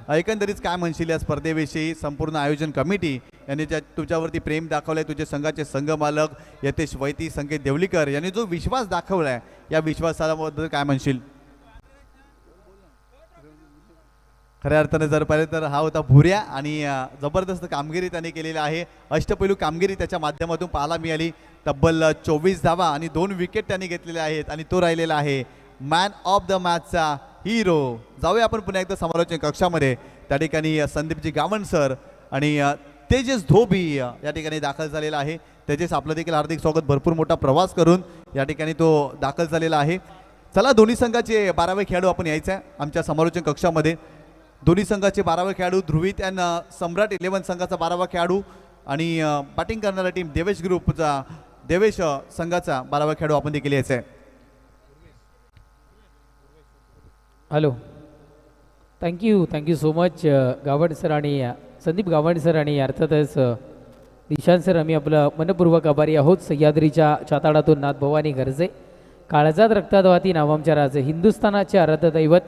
एकंदरीत काय म्हणशील या स्पर्धेविषयी? संपूर्ण आयोजन कमिटी यांनी तुझ्यावरती प्रेम दाखवलं आहे, तुझे संघाचे संघमालक यतेश वैती, संकेत देवलीकर यांनी जो विश्वास दाखवला आहे, या विश्वासाबद्दल काय म्हणशील? खऱ्या अर्थाने जर पाहिलं तर हा होता भुऱ्या आणि जबरदस्त कामगिरी त्याने केलेली आहे. अष्टपैलू कामगिरी त्याच्या माध्यमातून पाहायला मिळाली. तब्बल 24 धावा आणि 2 विकेट त्यांनी घेतलेले आहेत आणि तो राहिलेला आहे मॅन ऑफ द मॅचचा हिरो. जाऊया आपण पुन्हा एकदा समालोचन कक्षामध्ये. त्या ठिकाणी संदीपजी गावण सर आणि तेजस धोबी या ठिकाणी दाखल झालेला आहे. तेजस आपलं देखील हार्दिक स्वागत. भरपूर मोठा प्रवास करून या ठिकाणी तो दाखल झालेला आहे. चला दोन्ही संघाचे 12वे खेळाडू आपण यायचं आहे आमच्या समालोचन कक्षामध्ये. दोन्ही संघाचे 12वे खेळाडू ध्रुवीत अँड सम्राट 11 संघाचा 12वा खेळाडू आणि बॅटिंग करणारा टीम देवेश ग्रुपचा देवेश संघाचा 12वा खेळाडू आपण देखील यायचा आहे. Hello, thank you so much Gawan sir आणि संदीप गावण सर आणि अर्थातच निशांत सर. आम्ही आपलं मनपूर्वक आभारी आहोत. सह्याद्रीच्या चाताडातून नाथ भवानी गरजे, काळजात रक्तात वाती नाव आमच्या राजे, हिंदुस्थानाचे आराध्य दैवत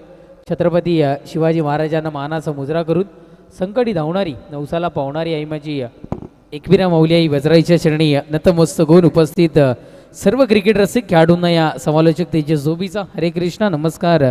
छत्रपती शिवाजी महाराजांना मानाचा मुजरा करून संकटी धावणारी नवसाला पावणारी आई माझी एकविरा माऊली आई वज्राईच्या चरणी नतमस्तक होऊन उपस्थित सर्व क्रिकेट रसिक खेळाडूंना या समालोचक तेजस झोबीचा हरे कृष्णा नमस्कार.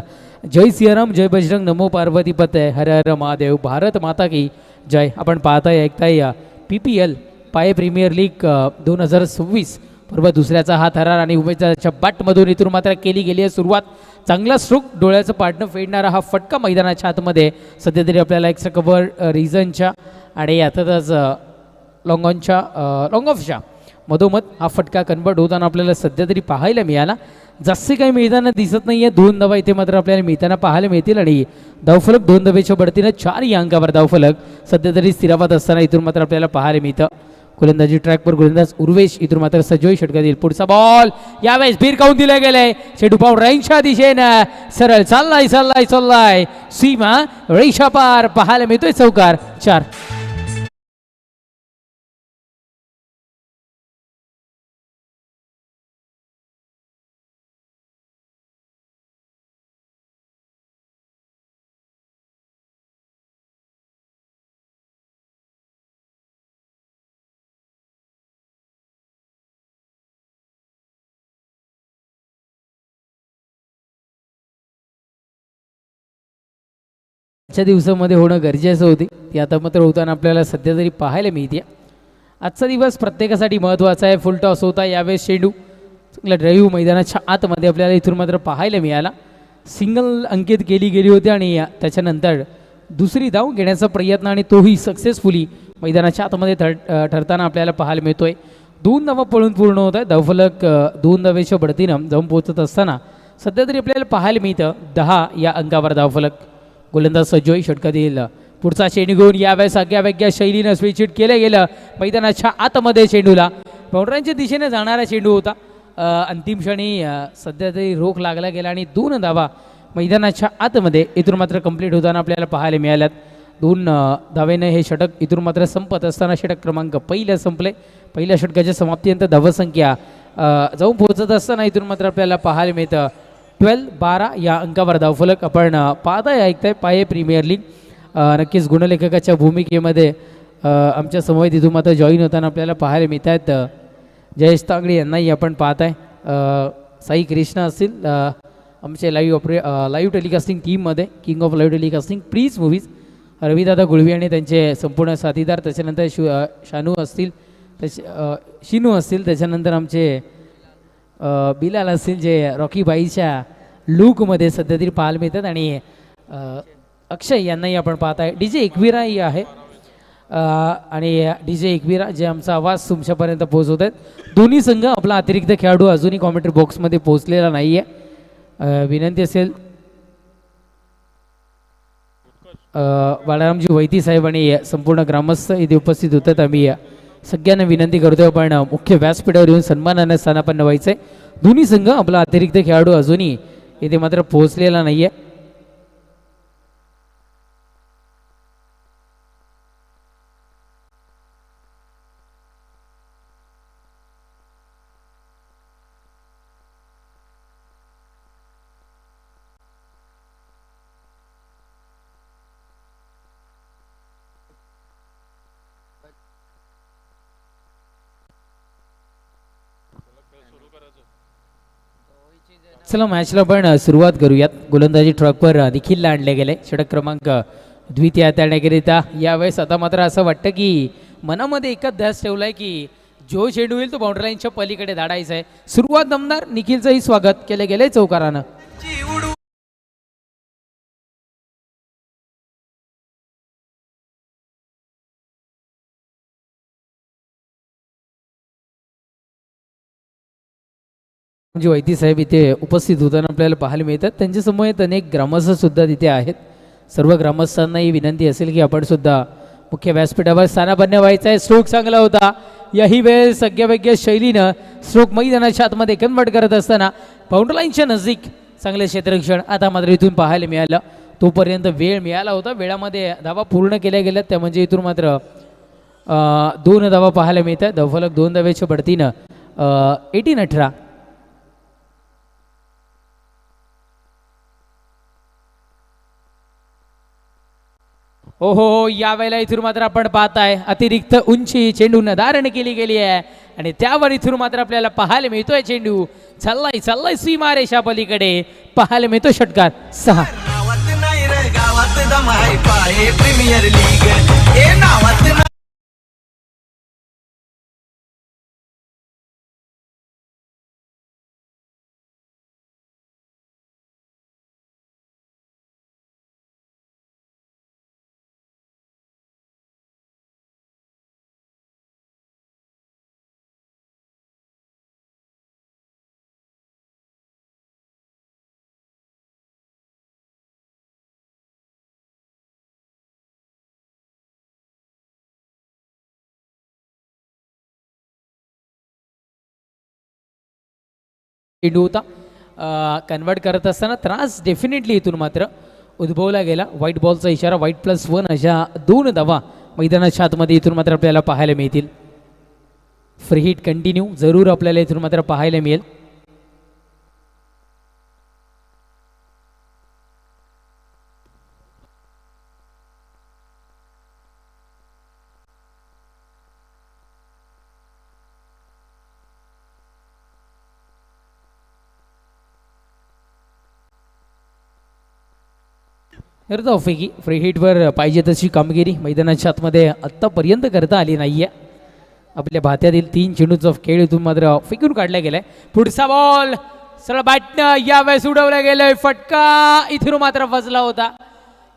जय सियाराम, जय बजरंग, नमो पार्वती पते, हर हर महादेव, भारत माता की जय. आपण पाहताय ऐकताय PPL पाय प्रीमियर लीग 2026 पूर्व दुसऱ्याचा हा थरार आणि उमेदच्या बॅटमधून इथून मात्र केली गेली आहे सुरुवात. चांगला स्ट्रोक, डोळ्याचं पाडणं फेडणारा हा फटका मैदानाच्या आतमध्ये सध्या तरी आपल्याला एक्स्ट्रा कव्हर रिझनच्या आणि यातच लॉंग ऑफच्या मधोमध हा फटका कन्वर्ट होताना आपल्याला सध्या तरी पाहायला मिळाला. जास्ती काही मिळताना दिसत नाही आहे. 2 धावा इथे मात्र आपल्याला मिळताना पाहायला मिळतील आणि धावफलक 2 धावेच्या बढतीनं 4 या अंकावर धावफलक सध्या तरी स्थिरावत असताना इथून मात्र आपल्याला पाहायला मिळतं. गोलंदाजी ट्रॅकवर गोलंदाज उर्वेश, इथून मात्र सजोई षटका देईल. पुढचा बॉल यावेळेस भिरकावून दिला गेलाय. चेंडू पाऊल रेंजच्या दिशेनं सरळ चाललाय सीमा रेषा पार पाहायला मिळतोय. चौकार 4. आजच्या दिवसामध्ये होणं गरजेचं होते ती आता मात्र होताना आपल्याला सध्या तरी पाहायला मिळते. आजचा दिवस प्रत्येकासाठी महत्त्वाचा आहे. फुल टॉस होता यावेळेस. चेंडू चांगला ड्राईव्ह मैदानाच्या आतमध्ये आपल्याला इथून मात्र पाहायला मिळाला. सिंगल अंकित केली गेली होती आणि त्याच्यानंतर दुसरी धाव घेण्याचा प्रयत्न आणि तोही सक्सेसफुली मैदानाच्या आतमध्ये ठरताना आपल्याला पाहायला मिळतोय. 2 धावा पळून पूर्ण होत आहे. धावफलक 2 धावेच्या बढतीनं जाऊन पोहोचत असताना सध्या तरी आपल्याला पाहायला मिळतं 10 या अंकावर धावफलक. गोलंदाज सजोई षटका देईल. पुढचा चेंडू घेऊन यावेळेस आगळ्या शैलीनं स्विच हिट केलं गेलं मैदानाच्या आतमध्ये. चेंडूला बाउंड्रीच्या दिशेने जाणारा चेंडू होता. अंतिम क्षणी सध्या तरी रोख लागला गेला आणि 2 धावा मैदानाच्या आतमध्ये इथून मात्र कंप्लीट होताना आपल्याला पाहायला मिळाल्यात. 2 धावेनं हे षटक इथून मात्र संपत असताना षटक क्रमांक 1 संपले. पहिल्या षटकाच्या समाप्तीनंतर धावसंख्या जाऊन पोहोचत असताना इथून मात्र आपल्याला पाहायला मिळतं 12 या अंकावर धावफलक. आपण पाहताय ऐकताय पाये प्रीमियर लीग. नक्कीच गुणलेखकाच्या भूमिकेमध्ये आमच्या समवेत इथून मात्र जॉईन होताना आपल्याला पाहायला मिळत आहेत जयेश तांगडी यांनाही आपण पाहताय. साई कृष्ण असतील आमचे लाईव्ह टेलिकास्टिंग टीममध्ये, king of live telecasting please movies Ravidada Gulvi आणि त्यांचे संपूर्ण साथीदार. त्याच्यानंतर शिनू असतील. त्याच्यानंतर आमचे बिलाल असतील जे रॉकी बाईच्या लूकमध्ये सध्या तरी पाहायला मिळतात आणि अक्षय यांनाही आपण पाहताय. DJ एकविराही आहे आणि DJ एकविरा जे आमचा आवाज तुमच्यापर्यंत पोहोचवत आहेत. दोन्ही संघ आपला अतिरिक्त खेळाडू अजूनही कॉमेंट्री बॉक्समध्ये पोहोचलेला नाही आहे. विनंती असेल बाळारामजी वैती साहेब आणि संपूर्ण ग्रामस्थ इथे उपस्थित होतात. आम्ही सगळ्यांना विनंती करतोय आपण मुख्य व्यासपीठावर येऊन सन्मानाने स्थानापन्न व्हायचं आहे. दोन्ही संघ आपला अतिरिक्त खेळाडू अजूनही इथे मात्र पोहोचलेला नाही आहे. चला मॅचला पण सुरुवात करूयात. गोलंदाजी ट्रॅकवर निखिलला आणले गेले. षटक क्रमांक द्वितीय हाताळण्याकरिता यावेळेस आता मात्र असं वाटतं की मनामध्ये एकच ध्यास ठेवलाय की जो चेंडू होईल तो बाउंड्री लाईनच्या पलीकडे धाडायचा आहे. सुरुवात दमदार. निखिलचंही स्वागत केले गेले चौकारानं. म्हणजे वैद्य साहेब इथे उपस्थित होताना आपल्याला पाहायला मिळतात. त्यांच्या समोर अनेक ग्रामस्थ सुद्धा तिथे आहेत. सर्व ग्रामस्थांना ही विनंती असेल की आपण सुद्धा मुख्य व्यासपीठावर स्थानापन्न व्हायचा आहे. स्ट्रोक चांगला होता. याही वेळेस सगळ्यावेगळ्या शैलीनं स्ट्रोक मैदानाच्या आतमध्ये कन्वर्ट करत असताना बाउंड्री लाईनच्या नजीक चांगले क्षेत्ररक्षण आता मात्र इथून पाहायला मिळालं. तोपर्यंत वेळ मिळाला होता. वेळामध्ये धावा पूर्ण केल्या गेल्या त्या म्हणजे इथून मात्र 2 धावा पाहायला मिळतात. धावफलक 2 धावेच्या बढतीनं 18-18. ओहो यावेळेला इथून मात्र आपण पाहताय अतिरिक्त उंची चेंडून धारण केली गेली आहे आणि त्यावर इथून मात्र आपल्याला पाहायला मिळतोय चेंडू चाललाय सीमारेषा पलीकडे पाहायला मिळतो. षटकार 6. चेंडू होता कन्वर्ट करत असताना त्रास डेफिनेटली इथून मात्र उद्भवला गेला. व्हाईट बॉलचा इशारा. व्हाईट+1 अशा 2 धावा मैदानाच्या आतमध्ये इथून मात्र आपल्याला पाहायला मिळतील. फ्री हिट कंटिन्यू जरूर आपल्याला इथून मात्र पाहायला मिळेल. ऑफेकी फ्री हिटवर पाहिजे तशी कामगिरी मैदानाच्या आतमध्ये आत्तापर्यंत करता आली नाहीये. आपल्या भात्यातील 3 चेंडूचा खेळ इथून मात्र फेकून काढला गेलाय. पुढचा बॉल सरळ बॅटनं यावेळेस उडवला गेलाय. फटका इथून मात्र फसला होता.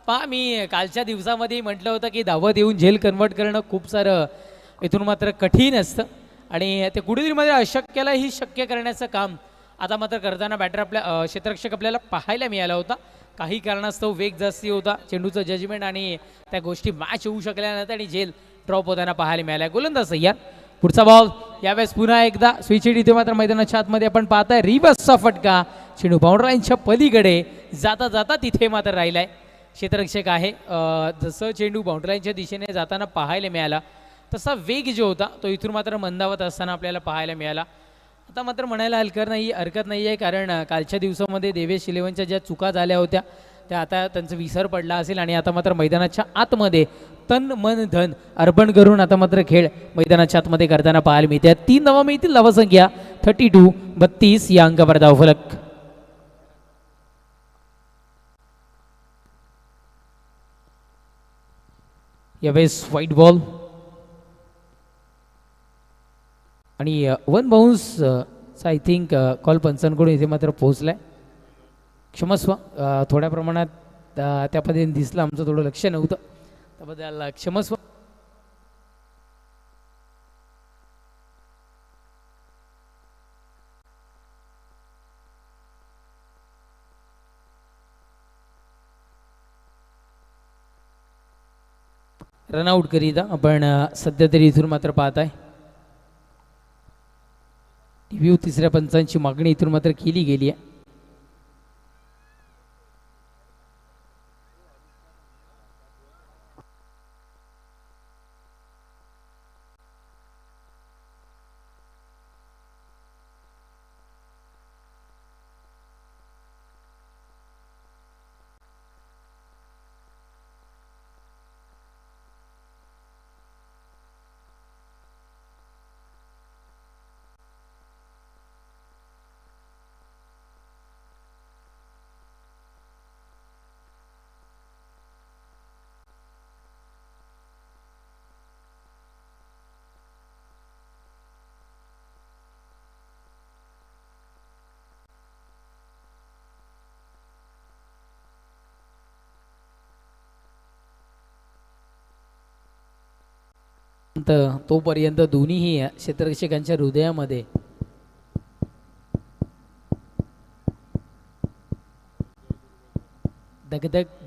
पहा मी कालच्या दिवसामध्ये म्हटलं होतं की धावत येऊन झेल कन्वर्ट करणं खूप सारं इथून मात्र कठीण असतं आणि ते कुठेतरी मात्र अशक्याला ही शक्य करण्याचं काम आता मात्र करताना बॅटर आपल्या क्षेत्ररक्षक आपल्याला पाहायला मिळाला होता. काही कारणास्तव वेग जास्ती होता. चेंडूचं जजमेंट आणि त्या गोष्टी मॅच होऊ शकल्या नव्हत्या आणि झेल ड्रॉप होताना पाहायला मिळाला. गोलंदाज यार. पुढचा बॉल यावेळेस पुन्हा एकदा स्विच हिट इथे मात्र मैदानाच्या आतमध्ये आपण पाहताय. रिव्हर्सचा फटका. चेंडू बाउंड्री लाईनच्या पलीकडे जाता जाता तिथे मात्र राहिलाय. क्षेत्ररक्षक आहे. जसं चेंडू बाउंड्री लाईनच्या दिशेने जाताना पाहायला मिळाला तसा वेग जो होता तो इथून मात्र मंदावत असताना आपल्याला पाहायला मिळाला. आता मात्र म्हणायला हरकत नाही आहे कारण कालच्या दिवसामध्ये देवेश इलेव्हनच्या ज्या चुका झाल्या होत्या त्या आता त्यांचा विसर पडला असेल आणि आता मात्र मैदानाच्या आतमध्ये तन मन धन अर्पण करून आता मात्र खेळ मैदानाच्या आतमध्ये करताना पाहायला मिळते. 3 धावा मिळतील. धावसंख्या 32 या अंकावर धावफलक. यावेळेस व्हाईट बॉल आणि 1 बाउन्स आय थिंक कॉल पंचांकडून इथे मात्र पोहोचलाय. क्षमस्व थोड्या प्रमाणात त्या पद्धतीने दिसलं. आमचं थोडं लक्ष नव्हतं त्याबद्दल क्षमस्व. रनआउट करीता आपण सध्या तरी इथून मात्र पाहताय. रिव्ह्यू 3ऱ्या पंचांची मागणी इथून मात्र केली गेली आहे. मात्र तोपर्यंत दोन्हीही क्षेत्ररक्षकांच्या हृदयामध्ये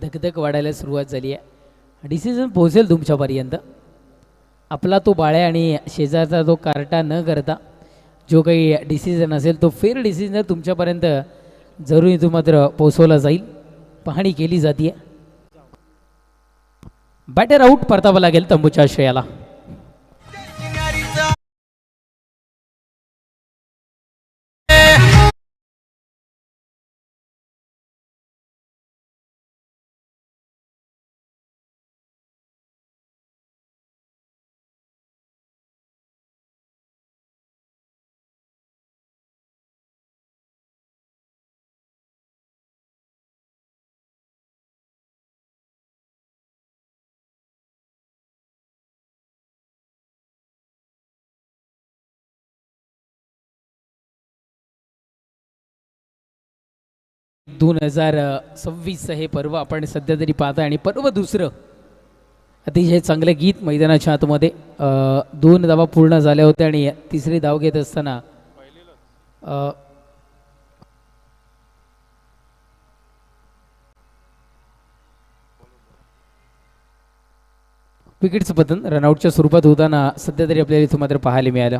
धगधग वाढायला सुरुवात झाली आहे. डिसिजन पोहोचेल तुमच्यापर्यंत. आपला तो बाळ्या आणि शेजारचा तो कार्टा न करता जो काही डिसिजन असेल तो फेअर डिसिजन तुमच्यापर्यंत जरूर इथून मात्र पोहोचवला जाईल. पाहणी केली जाते. बॅटर आऊट परतावं लागेल तंबूच्या आश्रयाला. दोन 2026 हे पर्व आपण सध्या तरी पाहता आणि पर्व दुसरं अतिशय चांगलं गीत मैदानाच्या आतमध्ये 2 धावा पूर्ण झाल्या होत्या आणि तिसरी धाव घेत असताना विकेटचं पतन रनआउटच्या स्वरूपात होताना सध्या तरी आपल्याला इथं मात्र पाहायला मिळालं.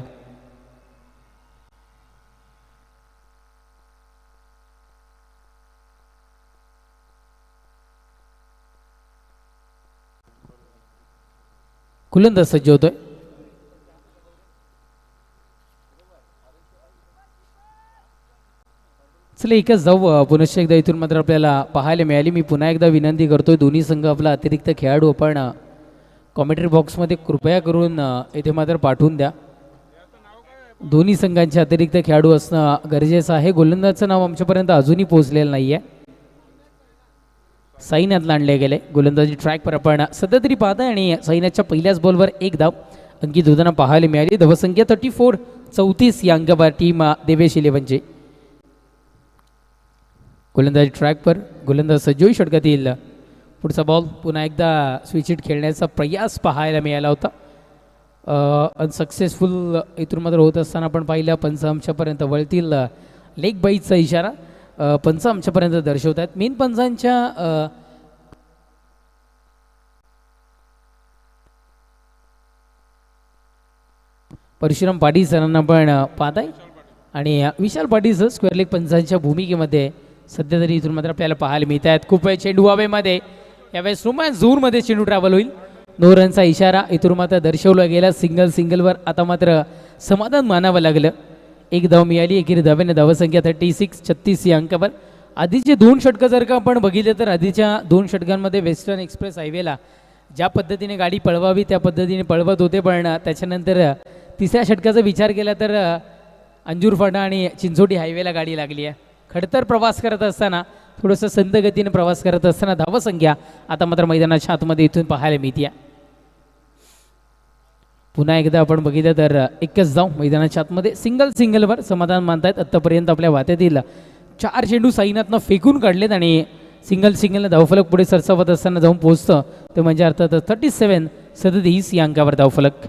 गोलंदाज सज्ज होतोय. चला एकच जाऊ पुनश्च एकदा इथून मात्र आपल्याला पाहायला मिळाली. मी पुन्हा एकदा विनंती करतोय दोन्ही संघ आपला अतिरिक्त खेळाडू आपण कॉमेंट्री बॉक्समध्ये कृपया करून इथे मात्र पाठवून द्या. दोन्ही संघांचे अतिरिक्त खेळाडू असणं गरजेचं आहे. गोलंदाजचं नाव आमच्यापर्यंत अजूनही पोहोचलेलं नाही आहे. साईनाथला आणले गेले. गोलंदाजी ट्रॅकवर आपण सध्या तरी पाहताय आणि साईनाथच्या पहिल्याच बॉलवर एक धाव अंकित होताना पाहायला मिळाली. धावसंख्या 34 या अंकावर टीम देवेश 11ची. गोलंदाजी ट्रॅकवर गोलंदाज सज्जोई षटकातील पुढचा बॉल पुन्हा एकदा स्विच हिट खेळण्याचा प्रयास पाहायला मिळाला होता. अनसक्सेसफुल इथून मात्र होत असताना आपण पाहिलं पंच आमच्यापर्यंत वळतील लेग बाईचा इशारा पंच आमच्यापर्यंत दर्शवत आहेत. मेन पंचांच्या परशुराम पाटील सरांना पण पाहत आहे आणि Vishal Patil sir square leg पंचांच्या भूमिकेमध्ये सध्या तरी इथून मात्र आपल्याला पाहायला मिळत आहेत. खूप वेळ चेंडू हवेमध्ये यावेळेस रोमॅन्स झोनमध्ये चेंडू ट्रॅव्हल होईल. 9 रनचा इशारा इथून मात्र दर्शवला गेला. सिंगलवर आता मात्र समाधान मानावं लागलं. एक धाव मिळाली. एकेरी धावेने धावसंख्या 36 या अंकावर. आधीचे 2 षटकं जर का आपण बघितले तर आधीच्या 2 षटकांमध्ये वेस्टर्न एक्सप्रेस हायवेला ज्या पद्धतीने गाडी पळवावी त्या पद्धतीने पळवत होते. पण त्याच्यानंतर तिसऱ्या षटकाचा विचार केला तर अंजूर फाटा आणि चिंचोटी हायवेला गाडी लागली आहे. खडतर प्रवास करत असताना थोडंसं संत गतीने प्रवास करत असताना धावसंख्या आता मात्र मैदानाच्या आतमध्ये इथून पाहायला मिळते. पुन्हा एकदा आपण बघितलं तर एकच धाव मैदानाच्या आतमध्ये सिंगलवर समाधान मानतायत. आत्तापर्यंत आपल्या वात्यातील 4 चेंडू साईनाथनं फेकून काढलेत आणि सिंगलनं धावफलक पुढे सरसावत असताना जाऊन पोहोचतं ते म्हणजे अर्थात 37 या अंकावर धावफलक.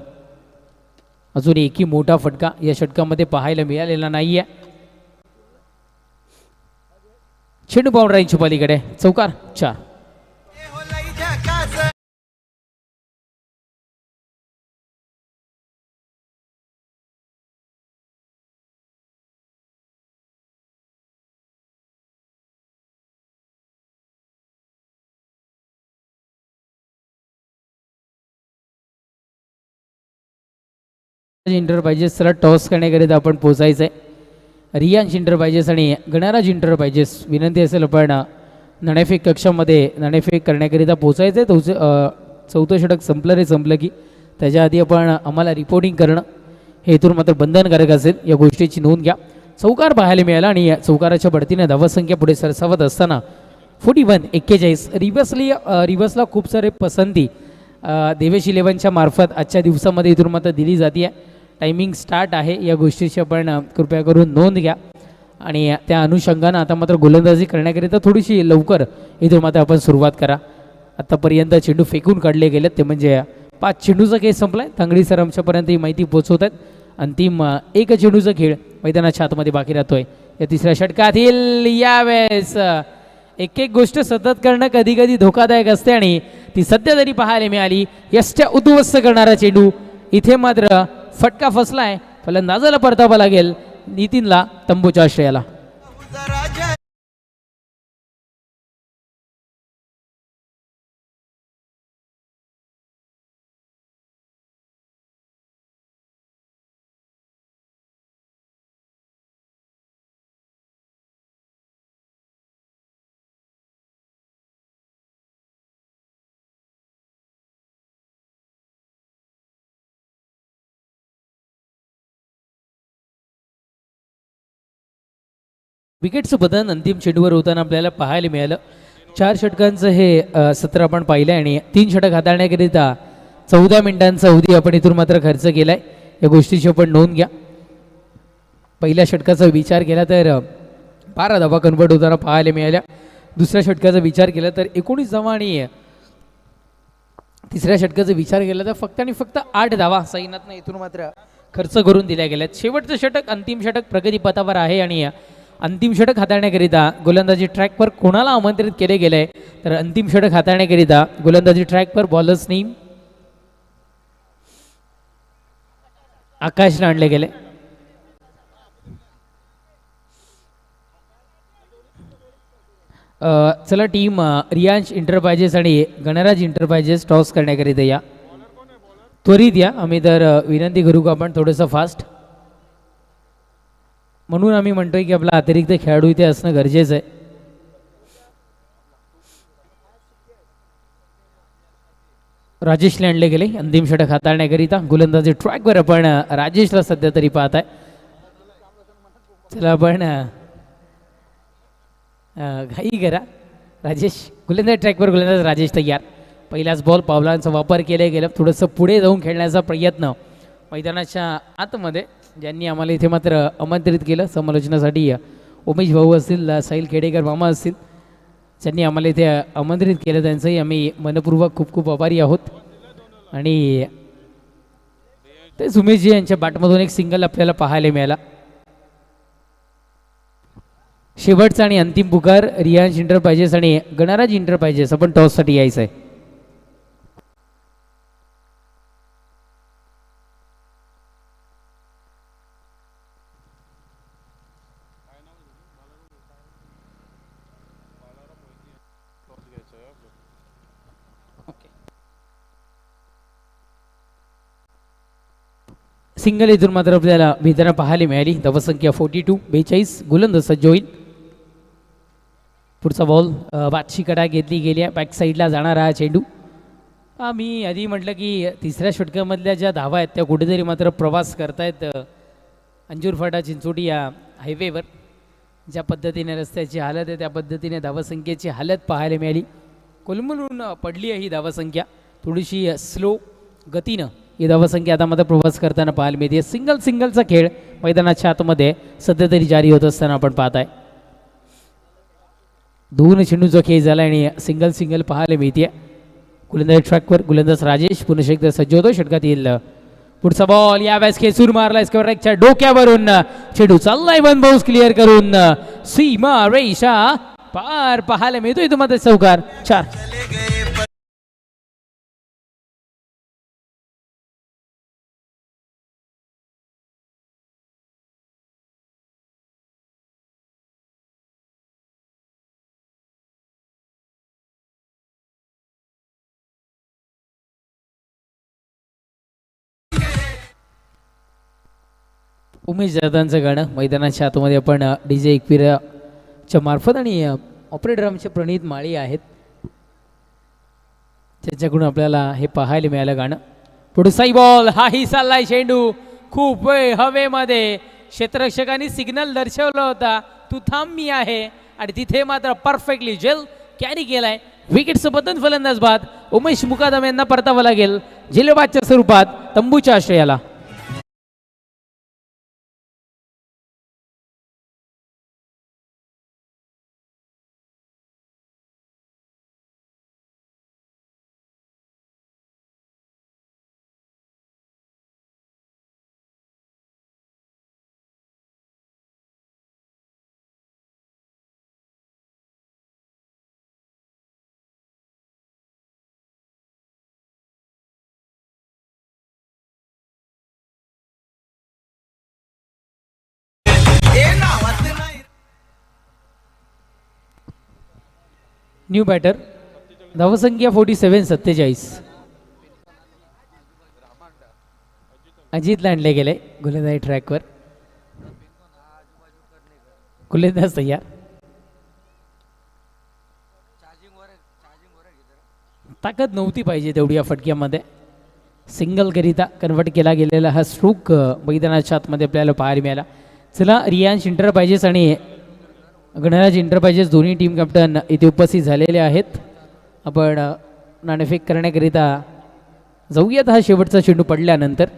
अजून एकही मोठा फटका या षटकामध्ये पाहायला मिळालेला नाही आहे. चेंडू बाउंड्रीच्या पलीकडे चौकार 4. इंटरप्राइजेस चला टॉस करण्याकरिता आपण पोचायचं आहे. रियांश इंटरप्राइजेस आणि गणराज इंटरप्राइजेस विनंती असेल आपण नाणेफेक कक्षामध्ये नाणेफेक करण्याकरिता पोचायचं आहे. 4थं षटक संपलं की त्याच्या आधी आपण आम्हाला रिपोर्टिंग करणं हे इथून मात्र बंधनकारक असेल. या गोष्टीची नोंद घ्या. चौकार पाहायला मिळाला आणि या चौकाराच्या बढतीने धावसंख्या पुढे सरसावत असताना 41 रिव्हर्सला खूप सारे पसंती देवेश 11च्या मार्फत आजच्या दिवसामध्ये इथून मात्र दिली जाते. टायमिंग स्टार्ट आहे या गोष्टीची आपण कृपया करून नोंद घ्या आणि त्या अनुषंगानं आता मात्र गोलंदाजी करण्याकरिता थोडीशी लवकर इथून मात्र आपण सुरुवात करा. आतापर्यंत चेंडू फेकून काढले गेलेत ते म्हणजे 5 चेंडूचा खेळ संपलाय. तांगडी सर आमच्यापर्यंत ही माहिती पोहोचवत आहेत. अंतिम एक चेंडूचा खेळ मैदानाच्या आतमध्ये बाकी राहतोय. या तिसऱ्या षटकातील यावेळेस एक एक गोष्ट सतत करणं कधी कधी धोकादायक असते आणि ती सध्या तरी पाहायला मिळाली. यष्ट उद्ध्वस्त करणारा चेंडू इथे मात्र फटका फसलाय. फलंदाजाला परतावा लागेल. नितीनला तंबूच्या आश्रयाला. विकेटचं बदल अंतिम चेंडूवर होताना आपल्याला पाहायला मिळालं. 4 षटकांचं हे सत्र आपण पाहिलं आणि 3 षटक हाताळण्याकरिता 14 मिनिटांचा अवधी आपण इथून मात्र खर्च केलाय. या गोष्टीची आपण नोंद घ्या. पहिल्या षटकाचा विचार केला तर 12 धावा कन्वर्ट होताना पाहायला मिळाल्या. दुसऱ्या षटकाचा विचार केला तर 19 धावा आणि तिसऱ्या षटकाचा विचार केला तर फक्त आणि फक्त 8 धावा सैन्यातनं इथून मात्र खर्च करून दिल्या गेल्यात. शेवटचं षटक अंतिम षटक प्रगतीपथावर आहे आणि अंतिम षटक हाताळण्याकरिता गोलंदाजी ट्रॅकवर कोणाला आमंत्रित केले गेले तर अंतिम षटक हाताळण्याकरिता गोलंदाजी ट्रॅकवर बॉलर्सनी आकाशला आणले गेले. चला टीम रियांश इंटरप्राइजेस आणि गणराज इंटरप्राइजेस टॉस करण्याकरिता या. त्वरित या. आम्ही तर विनंती करू का आपण थोडंसं फास्ट. म्हणून आम्ही म्हणतोय की आपला अतिरिक्त खेळाडू इथे असणं गरजेचं आहे. राजेशला आणले गेले अंतिम षटक हाताळण्याकरिता. गोलंदाजी ट्रॅकवर आपण राजेशला सध्या तरी पाहत आहे. चला आपण घाई करा. राजेश गोलंदाज ट्रॅकवर गोलंदाज राजेश तयार. पहिलाच बॉल पावलांचा वापर केला गेला. थोडंसं पुढे जाऊन खेळण्याचा प्रयत्न मैदानाच्या आतमध्ये ज्यांनी आम्हाला इथे मात्र आमंत्रित केलं समालोचनासाठी उमेश भाऊ असतील, साहिल खेडेकर मामा असतील, ज्यांनी आम्हाला इथे आमंत्रित केलं त्यांचंही आम्ही मनपूर्वक खूप खूप आभारी आहोत. आणि तेच उमेशजी यांच्या बॅटमधून एक सिंगल आपल्याला पाहायला मिळाला. शेवटचा आणि अंतिम पुकार रियांश इंटरप्राइजेस आणि गणराज इंटरप्राइजेस. आपण टॉससाठी यायचं आहे. सिंगल इथून मात्र आपल्याला भीताना पाहायला मिळाली. धावसंख्या 42. 42 गोलंदाज सज्ज होईल. पुढचा बॉल बादशी कडा घेतली गेली आहे. बॅक साईडला जाणारा हा चेंडू. मी आधी म्हटलं की तिसऱ्या षटकामधल्या ज्या धावा आहेत त्या कुठेतरी मात्र प्रवास करतायत अंजूर फाटा चिंचोटी या हायवेवर. ज्या पद्धतीने रस्त्याची हालत आहे त्या पद्धतीने धावसंख्येची हालत पाहायला मिळाली. कोलमलून पडली आहे ही धावसंख्या. थोडीशी स्लो गतीनं ही धावसंख्या आता मात्र प्रवास करताना पाहायला मिळते. सिंगलचा खेळ मैदानाच्या आतमध्ये सध्या तरी जारी होत असताना आपण पाहत आहे. 2 चेंडूचा खेळ झाला आणि सिंगल पाहायला मिळते. गोलंदाज ट्रॅकवर गोलंदाज राजेश पुन्हा एकदा सज्ज होतो. षटकात येईल पुढचा बॉल. यावेळेस खेचून मारला स्क्वेअरच्या डोक्यावरून. चेंडू चाललाय 1 बाउन्स क्लिअर करून सीमा रेषा पार पाहायला मिळतोय तुम्हाला चौकार. 4. उमेश दादांचं गाणं मैदानाच्या आतमध्ये आपण DJ एकवीरच्या मार्फत आणि ऑपरेटर आमचे प्रणित माळी आहेत त्याच्याकडून आपल्याला हे पाहायला मिळालं गाणं. पुढचाही बॉल. हाही चाललाय चेंडू खूप वेळ हवेमध्ये. क्षेत्ररक्षकांनी सिग्नल दर्शवला होता तू थांब मी आहे आणि तिथे मात्र परफेक्टली जेल कॅरी केलाय. विकेटचं बदन फलंदाज बाद. उमेश मुकादम यांना परतावं लागेल झेलबादच्या स्वरूपात तंबूच्या आश्रयाला. न्यू बॅटर धावसंख्या 47-47. अजित लांडले गेले गोलंदाजी ट्रॅकवर. गोलंदाज तयार. ताकद नव्हती पाहिजे तेवढी या फटक्यामध्ये. सिंगल करिता कन्वर्ट केला गेलेला हा स्ट्रोक मैदानाच्या आतमध्ये आपल्याला पाहायला मिळाला. चला रियांश इंटरप्राइजेस आणि गणराज इंटरप्राइजेस दोन्ही टीम कॅप्टन इथे उपस्थित झालेले आहेत. आपण नाणेफेक करण्याकरिता जाऊयात. हा शेवटचा चेंडू पडल्यानंतर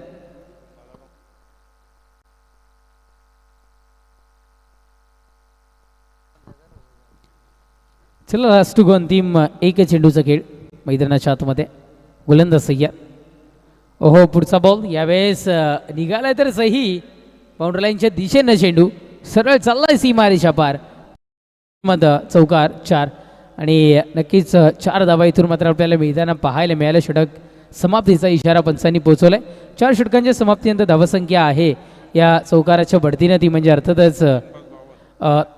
चला लास्ट टू गो अंतिम एक चेंडूचा खेळ मैदानाच्या आतमध्ये. गोलंदाज सय्या. ओहो पुढचा बॉल यावेळेस निघालाय तर सही. बाउंड्री लाईनच्या दिशेनं चेंडू सरळ चाललाय सीमारेषा पार. चौकार 4 आणि नक्कीच 4 धावा इथून मात्र आपल्याला मैदानात पाहायला मिळालं. षटक समाप्तीचा इशारा पंचांनी पोहोचवलाय. 4 षटकांच्या समाप्तीनंतर धावसंख्या आहे या चौकाराच्या बढतीनं ती म्हणजे अर्थातच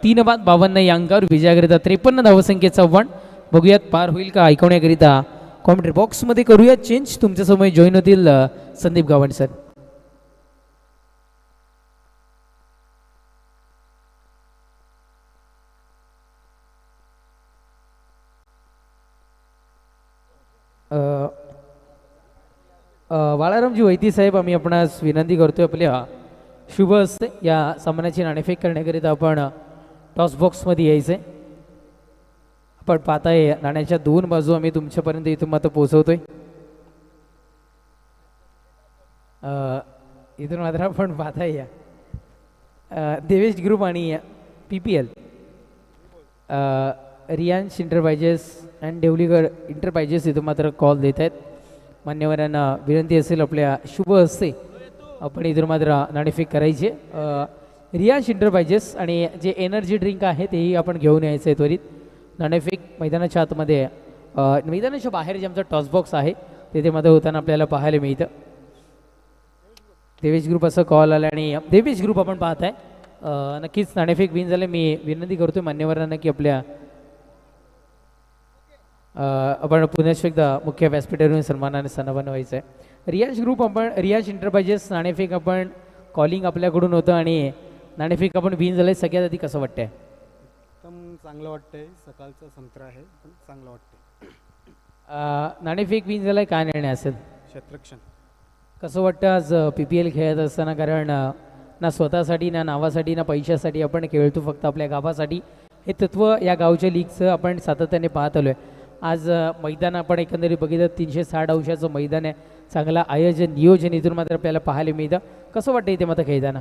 3 बाद 52 या अंकावर विजयाकरिता 53 धावसंख्येचा आव्हान. बघूयात पार होईल का ऐकवण्याकरिता कॉमेंट्री बॉक्समध्ये करूयात चेंज. तुमच्यासमोर जॉईन होतील संदीप गावंड सर. बाळारामजी वैती साहेब आम्ही आपणास विनंती करतोय आपल्या शुभ असते या सामन्याची नाणेफेक करण्याकरिता आपण टॉस बॉक्समध्ये यायचं आहे. आपण पाहताय नाण्याच्या 2 बाजू आम्ही तुमच्यापर्यंत इथून मात्र पोहोचवतोय. इथून मात्र आपण पाहताय देवेश ग्रुप आणि PPL Riyansh enterprises and Devligad enterprises इथून मात्र कॉल देत आहेत. मान्यवरांना विनंती असेल आपल्या शुभ असते आपण इथून मात्र नाणेफेक करायची. रियांश इंटरप्राइजेस आणि जे एनर्जी ड्रिंक आहे तेही आपण घेऊन यायचं आहे त्वरित. नाणेफेक मैदानाच्या आतमध्ये मैदानाच्या बाहेर जे आमचा टॉस बॉक्स आहे तिथे मध्ये होताना आपल्याला पाहायला मिळतं. देवेश ग्रुप असं कॉल आला आणि देवेश ग्रुप आपण पाहताय नक्कीच नाणेफेक विन झाले. मी विनंती करतोय मान्यवरांना की आपल्या आपण पुन्हा एकदा मुख्य व्यासपीठावरून सन्मानाने सन्मान व्हायचं आहे. रियांश ग्रुप आपण रियांश इंटरप्राइजेस नाणेफेक आपण कॉलिंग आपल्याकडून होतं आणि नाणेफेक आपण विन झालं. सगळ्यात आधी कसं वाटतंय? एकदम चांगलं वाटतंय. सकाळचं संत्र आहे पण चांगलं वाटतंय. नाणेफेक विन झालाय काय निर्णय असेल? क्षेत्ररक्षण. कसं वाटतं आज PPL खेळत असताना? कारण ना स्वतःसाठी ना नावासाठी ना पैशासाठी आपण खेळतो फक्त आपल्या गावासाठी. हे तत्त्व या गावच्या लीगचं आपण सातत्याने पाहत आलो आहे. आज मैदान आपण एकंदरीत बघितलं 360 अंशाचं मैदान आहे. चांगला आयोजन नियोजन इथून मात्र आपल्याला पाहायला मिळतं. कसं वाटतं इथे मात्र खेळताना?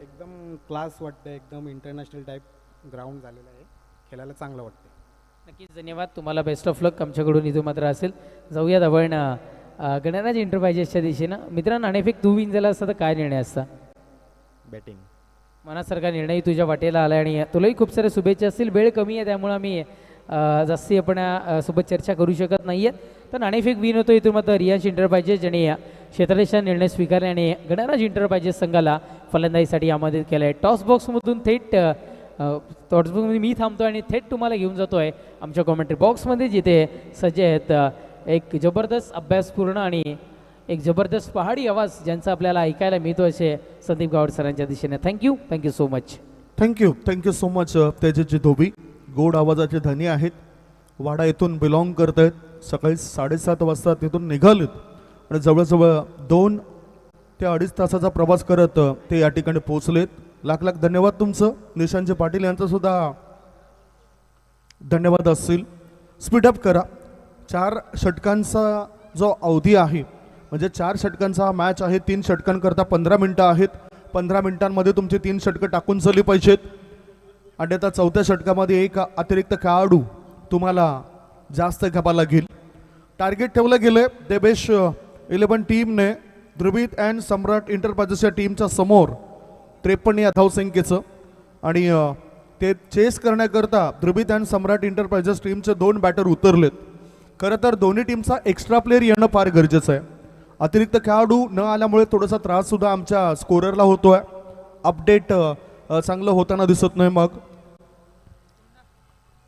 एकदम क्लास वाटतं. एकदम इंटरनॅशनल टाईप ग्राउंड झालेलं आहे. खेळायला चांगलं वाटतं. नक्कीच धन्यवाद. तुम्हाला बेस्ट ऑफ लक आमच्याकडून इथून मात्र असेल. जाऊयात आपण गणराज इंटरप्राइजेसच्या दिशेनं. मित्रांनो नाणेफेक तू विन झाला असता तर काय निर्णय असता? बॅटिंग. मनासारखा निर्णय तुझ्या वाटेला आला आणि तुलाही खूप साऱ्या शुभेच्छा असतील. वेळ कमी आहे त्यामुळं आम्ही जास्ती आपण सोबत चर्चा करू शकत नाही आहे. तर नाणेफेक विन होतो इथून मात्र रियांश इंटरप्राइजेस आणि क्षेत्ररेषा निर्णय स्वीकारले आणि गणराज इंटरप्राइजेस संघाला फलंदाजीसाठी आमंत्रित केलं आहे. टॉस बॉक्समधून थेट टॉस बॉक्समध्ये मी थांबतो आणि थेट तुम्हाला घेऊन जातो आहे आमच्या कॉमेंट्री बॉक्समध्ये जिथे सज्ज आहेत एक जबरदस्त अभ्यासपूर्ण आणि एक जबरदस्त पहाडी आवाज ज्यांचा आपल्याला ऐकायला मिळतो असे संदीप गावड सरांच्या दिशेने. Thank you so much. Thank you so much Tejasji Dhobi. गोड आवाजाचे धनी आहेत. वाडा येथून बिलॉंग करत आहेत. सकाळी 7:30 वाजता तिथून निघालेत आणि जवळजवळ 2 ते 2.5 तासाचा प्रवास करत ते या ठिकाणी पोहोचलेत. लाख धन्यवाद तुमचं. निशांत पाटील यांचं सुद्धा धन्यवाद असतील. स्पीडअप करा. 4 षटकांचा जो अवधी आहे म्हणजे 4 षटकांचा हा मॅच आहे. 3 षटकांकरता 15 मिनटं आहेत. 15 मिनिटांमध्ये तुमची 3 षटकं टाकून झाली पाहिजेत. आणि आता 4थ्या षटकामध्ये एक अतिरिक्त खेळाडू तुम्हाला जास्त घ्यावा लागेल. टार्गेट ठेवलं गेलं आहे देवेश 11 टीमने ध्रुवीत अँड सम्राट इंटरप्राइजेसच्या टीमच्या समोर 53 या धावसंख्येचं. आणि ते चेस करण्याकरता ध्रुवीत अँड सम्राट इंटरप्राइजेस टीमचे 2 बॅटर उतरलेत. खरं तर दोन्ही टीमचा एक्स्ट्रा प्लेअर येणं फार गरजेचं आहे. अतिरिक्त खेळाडू न आल्यामुळे थोडासा त्राससुद्धा आमच्या स्कोररला होतो आहे. अपडेट चांगलं होताना दिसत नाही. मग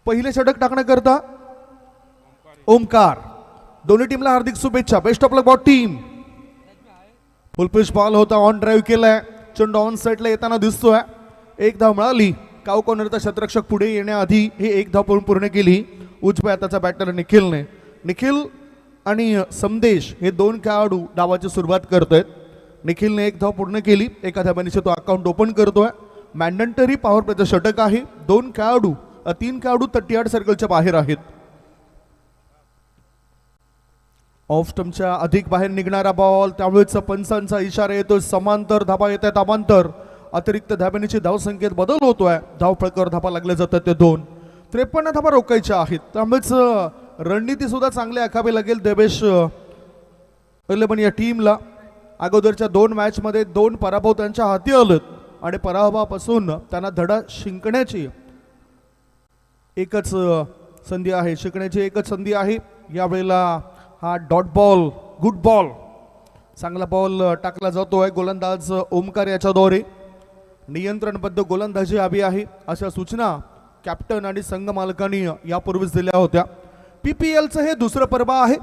पहिले षटक टाकण्याकरता ओमकार. दोन्ही टीमला हार्दिक शुभेच्छा. Best of luck both team. Full pitch ball होता, ऑन ड्राईव्ह केलाय, चेंडू ऑन साईडला येताना दिसतोय. एक धाव मिळाली. काव कॉर्नरचा क्षेत्ररक्षक पुढे येण्याआधी ही एक धाव पूर्ण केली उजव्या हाताचा बॅटर निखिलने. निखिल आणि संदेश हे दोन खेळाडू डावाची सुरुवात करतोय. निखिलने एक धाव पूर्ण केली. एका धाव्याने तो अकाउंट ओपन करतोय. मॅन्डेटरी पॉवर प्लेचं षटक आहे. तीन खेळाडू 38 सर्कलच्या बाहेर आहेत. ऑफ स्टंपच्या अधिक बाहेर निघणारा बॉल, त्यावेळेस पंचांचा इशारा येतोय. समांतर धाबा येत आहेत. अमांतर अतिरिक्त धाब्याची धावसंख्येत बदल होतोय. धाव फळकावर धाबा लागले जातात ते 2. 53 धाबा रोखायच्या आहेत. त्यामुळेच रणनीती सुद्धा चांगली आखावी लागेल देवेश 11 या टीमला. अगोदरच्या 2 मॅचमध्ये 2 पराभव त्यांच्या हाती आलेत आणि पराभवापासून त्यांना धडा शिकण्याची एकच संधी आहे. शिकण्याची एकच संधी आहे. यावेळेला हा डॉट बॉल, गुड बॉल, चांगला बॉल टाकला जातोय गोलंदाज ओमकार याच्याद्वारे. नियंत्रणबद्ध गोलंदाजी हवी आहे अशा सूचना कॅप्टन आणि संघ मालकांनी यापूर्वीच दिल्या होत्या. PPLचं हे दुसरं पर्व आहे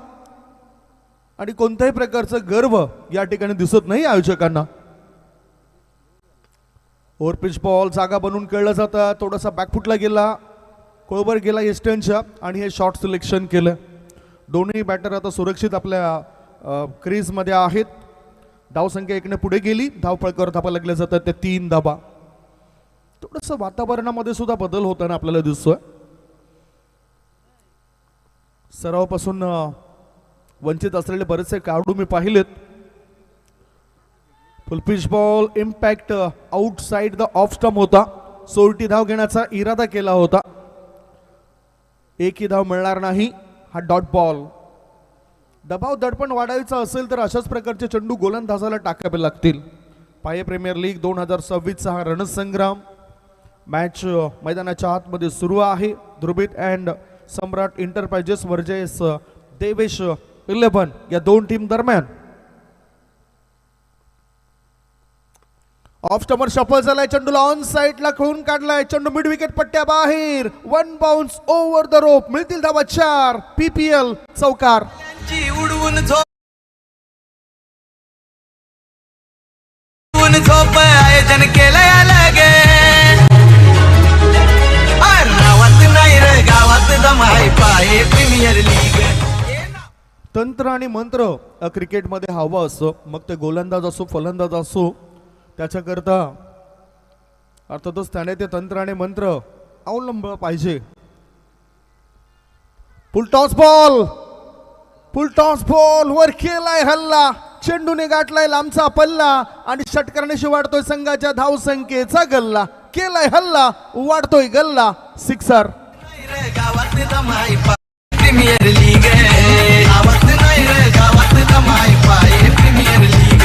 आणि कोणत्याही प्रकारचं गर्व या ठिकाणी दिसत नाही आयोजकांना. ओव्हरपिच बॉल जागा बनवून खेळलं जातं. थोडासा बॅकफुटला गेला, कोळवर गेला एस्टनच्या आणि हे शॉर्ट सिलेक्शन केलं. दोन्ही बॅटर आता सुरक्षित आपल्या क्रीजमध्ये आहेत. धावसंख्या 1ने पुढे गेली. धाव फळकावर धाबा लागल्या जातात ते 3 धाबा. थोडंसं वातावरणामध्ये सुद्धा बदल होताना आपल्याला दिसतोय. सरावापासून वंचित असलेले बरेचसे खेळाडू मी पाहिलेत. Full pitch ball, impact outside the off stump होता. सोरटी धाव घेण्याचा इरादा केला होता. एकही धाव मिळणार नाही. हा डॉट बॉल. दबाव दडपण वाढायचा असेल तर अशाच प्रकारचे चेंडू गोलंदाजाला टाकावे लागतील. पाये प्रीमियर लीग 2026चा हा रणसंग्राम मॅच मैदानाच्या आतमध्ये सुरू आहे. Dhruvit and Samrat enterprises versus Devesh 11 या 2 टीम दरम्यान. ऑफ स्टंपर शफल झालाय. चेंडूला ऑन साइडला खेळून काढलाय. चेंडू मिड विकेट पट्ट्या बाहेर. 1 बाउन्स ओव्हर द रोप. मिळतील धावा 4. PPL चौकार. उडवून झोप आयोजन केलंय अलगे. गावात नाही रे गावात जमाय पाय प्रीमियर लीग. तंत्र आणि मंत्र क्रिकेटमध्ये हवं असं, मग ते गोलंदाज असो फलंदाज असो, त्याच्याकरता अर्थातच त्याने ते तंत्र आणि मंत्र अवलंबलं पाहिजे. फुलटॉस बॉल, फुलटॉस बॉल वर केलाय हल्ला. चेंडूने गाठलाय लांबचा पल्ला आणि षटकाराने वाढतोय संघाच्या धावसंख्येचा गल्ला. केलाय हल्ला, वाढतोय गल्ला. 6 गावात जमाय पाय प्रीमियर लीग. गावात नाही रे गावात जमाय पाय प्रीमियर लीग.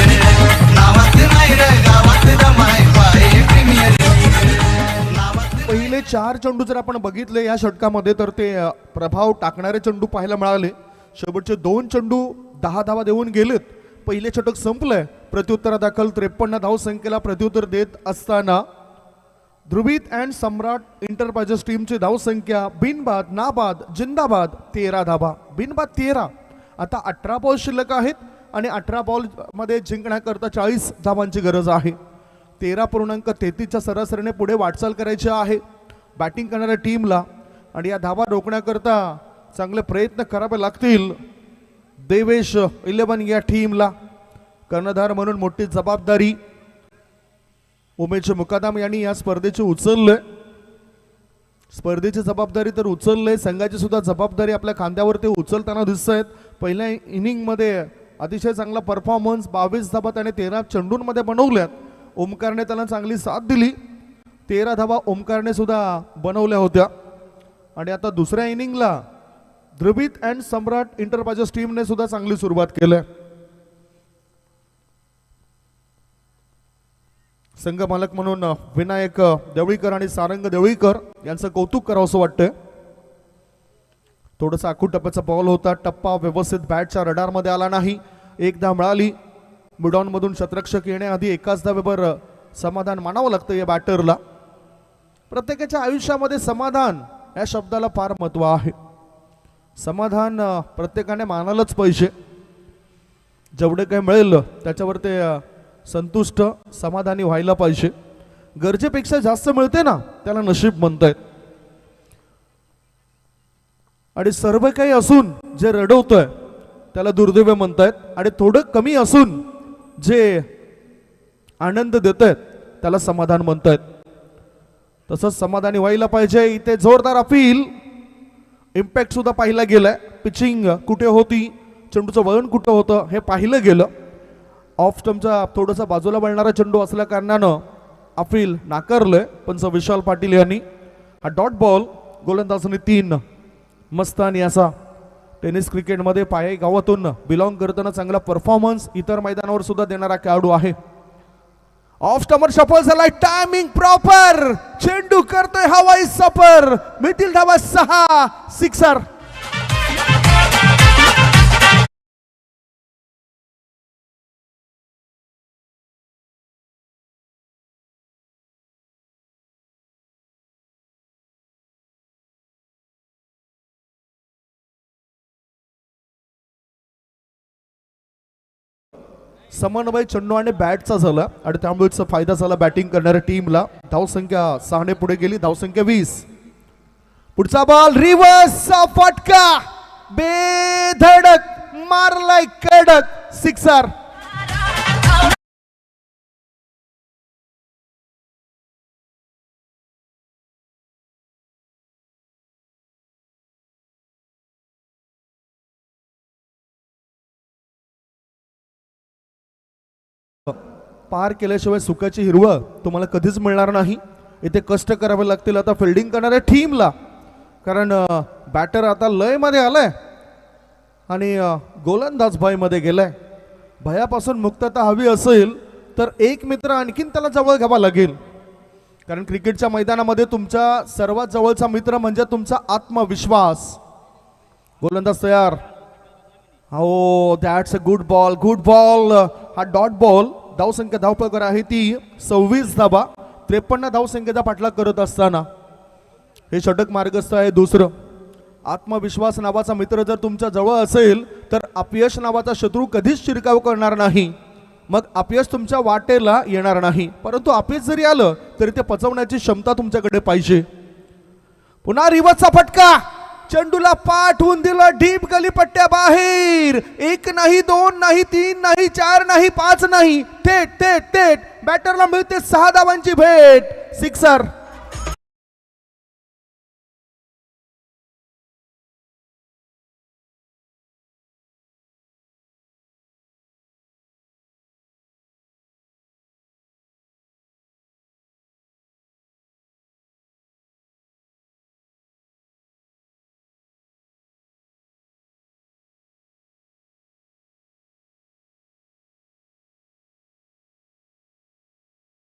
गावात नाही रे गावात जमाय पाय प्रीमियर लीग. पहिले 4 चेंडू जर आपण बघितले या षटकामध्ये तर ते प्रभाव टाकणारे चेंडू पाहायला मिळाले. शेवटचे 2 चेंडू 10 धावा देऊन गेलेत. पहिले षटक संपलंय. प्रत्युत्तरादाखल 53 धावसंख्येला प्रत्युत्तर देत असताना ध्रुवीत अँड सम्राट इंटरप्राइजेस टीमची धावसंख्या बिनबाद नाबाद जिंदाबाद 13 धावा. बिनबाद 13. आता 18 बॉल शिल्लक आहेत आणि 18 बॉल मध्ये जिंकण्याकरता 40 धावांची गरज आहे. 13.33च्या सरासरीने पुढे वाटचाल करायची आहे बॅटिंग करणाऱ्या टीमला आणि या धावा रोखण्याकरता चांगले प्रयत्न करावे लागतील देवेश 11 या टीमला. कर्णधार म्हणून मोठी जबाबदारी उमेश मुकादम यांनी या स्पर्धेची उचलले. स्पर्धेची जबाबदारी तर उचलले, संघाची सुद्धा जबाबदारी आपल्या खांद्यावर ते उचलताना दिसत आहेत. पहिल्या इनिंगमध्ये अतिशय चांगला परफॉर्मन्स, 22 धावा त्याने 13 चेंडूंमध्ये बनवल्यात. ओमकारने त्याला चांगली साथ दिली. 13 धावा ओमकारने सुद्धा बनवल्या होत्या. आणि आता दुसऱ्या इनिंगला ध्रुवीत अँड सम्राट इंटरप्राइजेस टीमने सुद्धा चांगली सुरुवात केली. संघ मालक म्हणून विनायक देवळीकर आणि सारंग देवळीकर यांचं कौतुक करावं असं वाटतंय. थोडासा आखूड टप्प्याचा बॉल होता. टप्पा व्यवस्थित बॅटच्या रडारमध्ये आला नाही. एक धाव मिळाली. मिडॉन मधून शतरक्षक येण्याआधी एकाच धावेवर समाधान मानावं लागतं या बॅटरला. प्रत्येकाच्या आयुष्यामध्ये समाधान या शब्दाला फार महत्त्व आहे. समाधान प्रत्येकाने मानायलाच पाहिजे. जेवढे काही मिळेल त्याच्यावर ते संतुष्ट समाधानी व्हायला पाहिजे. गरजेपेक्षा जास्त मिळते ना त्याला नशीब म्हणतायत. आणि सर्व काही असून जे रडवतोय त्याला दुर्दैव म्हणतायत. आणि थोडं कमी असून जे आनंद देत आहेत त्याला समाधान म्हणतायत. तसंच समाधानी व्हायला पाहिजे. इथे जोरदार अपील, इम्पॅक्ट सुद्धा पाहिला गेलाय. पिचिंग कुठे होती, चेंडूचं वळण कुठं होतं हे पाहिलं गेलं. ऑफ स्टंपचा थोडंसं बाजूला वळणारा चेंडू असल्या कारणानं अपील नाकारलंय पंच विशाल पाटील यांनी. हा डॉट बॉल, गोलंदाजाने 3. मस्त आणि असा टेनिस क्रिकेटमध्ये पाये गावातून बिलॉंग करताना चांगला परफॉर्मन्स इतर मैदानावर सुद्धा देणारा खेळाडू आहे. ऑफ स्टंपर शफल झालाय, टायमिंग प्रॉपर, चेंडू करतोय हवाई सफर, मिळतील धावा 6, सिक्सर. समन्वय चेंडू आणि बॅटचा झाला आणि त्यामुळे फायदा झाला बॅटिंग करणाऱ्या टीमला. धावसंख्या 6 ने पुढे गेली, धावसंख्या 20. पुढचा बॉल रिव्हर्स फटका, बेधडक मारलाय कडक, सिक्सर. पार केल्याशिवाय सुखाची हिरवळ तुम्हाला कधीच मिळणार नाही. इथे कष्ट करावे लागतील आता फिल्डिंग करणाऱ्या टीमला, कारण बॅटर आता लयमध्ये आलाय आणि गोलंदाज भयमध्ये गेलाय. भयापासून मुक्तता हवी असेल तर एक मित्र आणखीन त्याला जवळ घ्यावा लागेल, कारण क्रिकेटच्या मैदानामध्ये तुमचा सर्वात जवळचा मित्र म्हणजे तुमचा आत्मविश्वास. गोलंदाज तयार. हो, that's a good ball, good ball. हा डॉट बॉल. धावसंख्या धावपळकर आहे ती 26 धावा. 53 धावसंख्येचा पाठलाग करत असताना हे षटक मार्गस्थ आहे दुसरं. आत्मविश्वास नावाचा मित्र जर तुमच्या जवळ असेल तर अपयश नावाचा शत्रू कधीच शिरकाव करणार नाही. मग अपयश तुमच्या वाटेला येणार नाही, परंतु अपयश जरी आलं तरी ते पचवण्याची क्षमता तुमच्याकडे पाहिजे. पुन्हा रिव्हर्सचा फटका, चेंडूला पाठवून दिला डीप गली पट्ट्या बाहेर. 1 नाही, 2 नाही, 3 नाही, 4 नाही, 5 नाही, थेट थेट थेट बॅटरला मिळते 6 धावांची भेट, सिक्सर.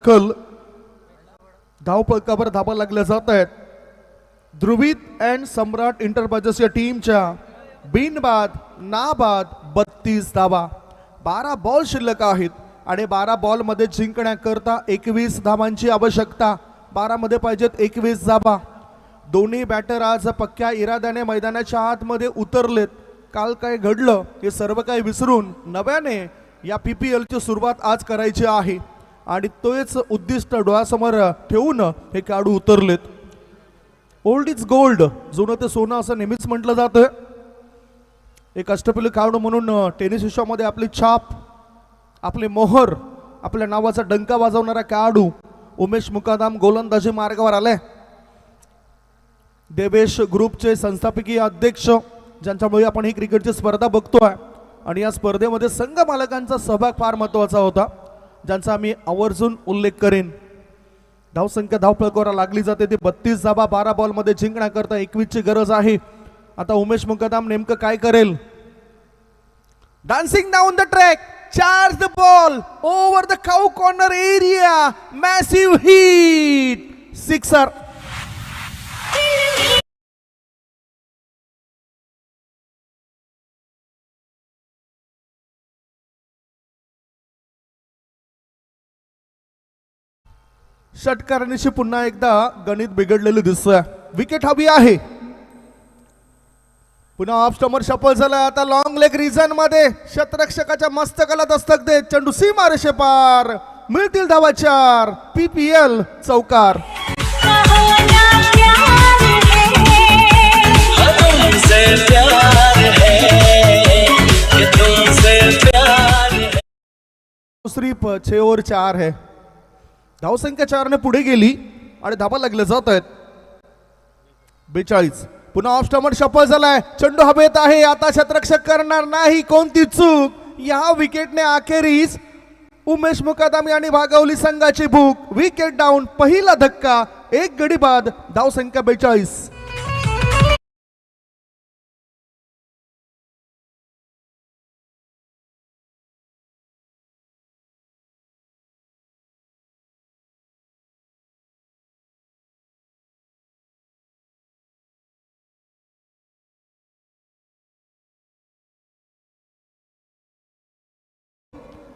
कल धावपळकावर धाबा लागल्या जात आहेत. ध्रुवीत अँड सम्राट इंटरप्राइजेस या टीमच्या बिनबाद नाबाद 32 धावा. 12 बॉल शिल्लक आहेत आणि 12 बॉलमध्ये जिंकण्याकरता 21 धावांची आवश्यकता. 12 मध्ये पाहिजेत 21 धावा. दोन्ही बॅटर आज पक्क्या इराद्याने मैदानाच्या आतमध्ये उतरलेत. काल काय घडलं हे सर्व काही विसरून नव्याने या PPL ची सुरुवात आज करायची आहे आणि तोच उद्दिष्ट डोळ्यासमोर ठेवून हे खेळाडू उतरलेत. ओल्ड इज गोल्ड, जुनं ते सोनं असं नेहमीच म्हटलं जातं. एक अष्टपैलू खेळाडू म्हणून टेनिस विश्वामध्ये आपली छाप, आपले मोहर, आपल्या नावाचा डंका वाजवणारा खेळाडू उमेश मुकादम गोलंदाजी मार्गावर आलाय. देवेश ग्रुपचे संस्थापकीय अध्यक्ष, ज्यांच्यामुळे आपण ही क्रिकेटची स्पर्धा बघतोय आणि या स्पर्धेमध्ये संघ मालकांचा सहभाग फार महत्त्वाचा होता, ज्यांचा मी आवर्जून उल्लेख करेन. धावसंख्या धावपळकावर लागली जाते ती 32 धावा. 12 बॉलमध्ये जिंकण्याकरता 21 ची गरज आहे. आता उमेश मुकादम नेमकं काय करेल? Dancing down the track, charge the ball over the cow corner area, massive hit, sixer. षटकारांशी पुन्हा एकदा गणित बिघडलेलं दिसतंय. विकेट हवी आहे. पुन्हा ऑफ स्टंपर शफल झाला. आता लॉंग लेग रिझन मध्ये शतरक्षकाच्या मस्तकाला दस्तक देत चेंडू सीमारेषे पार. मिळतील धावा 4. PPL चौकार. तुमसे प्यार है ये तुमसे प्यार है. दुसरी 6 ओव्हर 4 है. धावसंख्या 4 ने पुढे गेली आणि धाबा लागले जात आहेत. 42. पुन्हा ऑफ स्टंपर शफल झालाय. चेंडू हवेत आहे. आता शतरक्षक करणार नाही कोणती चूक. या विकेटने अखेरीस उमेश मुकादमी आणि भागवली संघाची भूक. Wicket down. पहिला धक्का. 1 गडी बाद. धावसंख्या 42.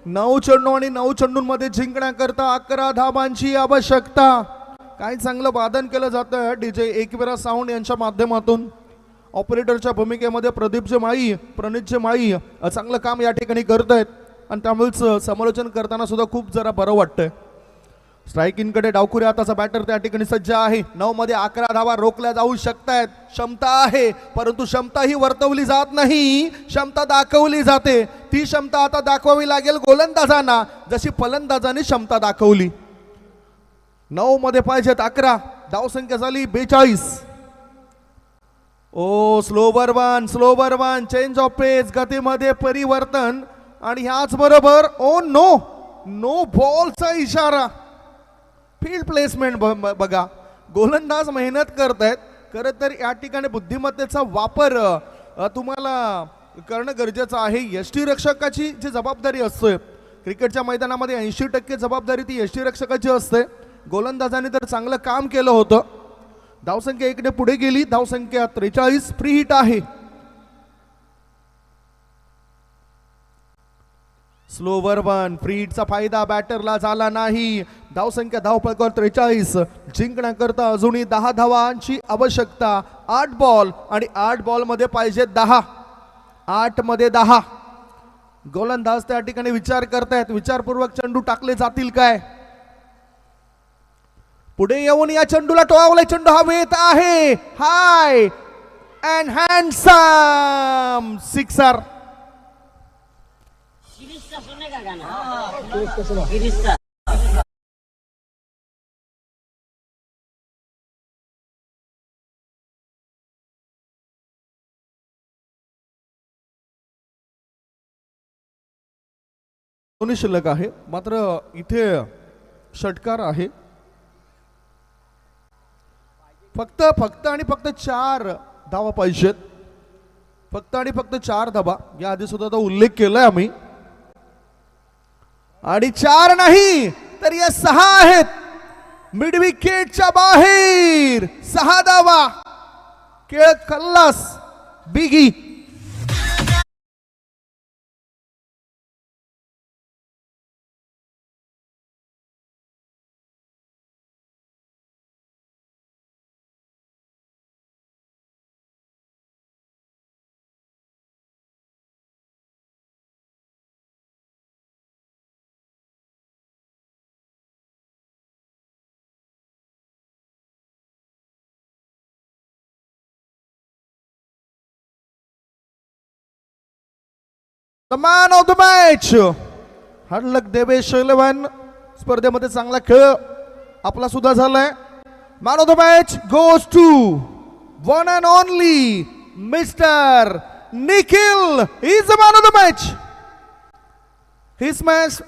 नऊ चेंडू आणि 9 चेंडूंमध्ये जिंकण्याकरता 11 धाबांची आवश्यकता. काय चांगलं वादन केलं जातं DJ एकविरा साऊंड यांच्या माध्यमातून. ऑपरेटरच्या भूमिकेमध्ये प्रदीपचे माळी, प्रणितचे माळी चांगलं काम या ठिकाणी करत आहेत आणि त्यामुळेच समालोचन करताना सुद्धा खूप जरा बरं वाटतंय. स्ट्रायकिंगकडे डावखुरी हाताचा बॅटर त्या ठिकाणी सज्ज आहे. 9 मध्ये 11 धावा रोखल्या जाऊ शकतायत. क्षमता आहे परंतु क्षमता ही वर्तवली जात नाही. क्षमता दाखवली जाते. ती क्षमता आता दाखवावी लागेल गोलंदाजांना जशी फलंदाजांनी क्षमता दाखवली. 9 मध्ये पाहिजेत 11. धावसंख्या झाली 42. ओ स्लो बर्वन चेंज ऑफ पेस. गतीमध्ये परिवर्तन आणि ह्याच बरोबर ओ नो बॉलचा इशारा. फील्ड प्लेसमेंट बघा. गोलंदाज मेहनत करतायत. खरं तर या ठिकाणी बुद्धिमत्तेचा वापर तुम्हाला करणं गरजेचं आहे. यष्टीरक्षकाची जी जबाबदारी असते क्रिकेटच्या मैदानामध्ये 80% जबाबदारी ती यष्टीरक्षकाची असते. गोलंदाजाने तर चांगलं काम केलं होतं. धावसंख्या 1 ने पुढे गेली. धावसंख्या 43. फ्री हिट आहे. स्लो बर्वन. फ्री हिटचा फायदा बॅटरला झाला नाही. धावसंख्या धावफलकावर 43. जिंकण्याकरता अजूनही 10 धावांची आवश्यकता. 8 बॉल आणि 8 बॉल मध्ये पाहिजे 10. 8 मध्ये 10. गोलंदाज त्या ठिकाणी विचार करतायत. विचारपूर्वक चेंडू टाकले जातील काय. पुढे येऊन या चेंडूला टोळावले. चेंडू हवेत आहे. हाय अँड हँडसम सिक्सर. दोन्ही शिल्लक आहे मात्र इथे षटकार आहे. फक्त आणि फक्त 4 धावा पाहिजेत. फक्त आणि फक्त 4 धावा. या आधी सुद्धा तो उल्लेख केलाय आम्ही. आणि 4 नाही तर या 6 आहेत. मिड विकेटच्या बाहेर 6 धावा. खेळ खल्लास. Biggie. The man of the match. Hard luck Devesh 11. स्पर्धेमध्ये चांगला खेळ आपला सुद्धा झालाय. Man of the match goes to one and only mister Nikhil. He is the man of the match. He smash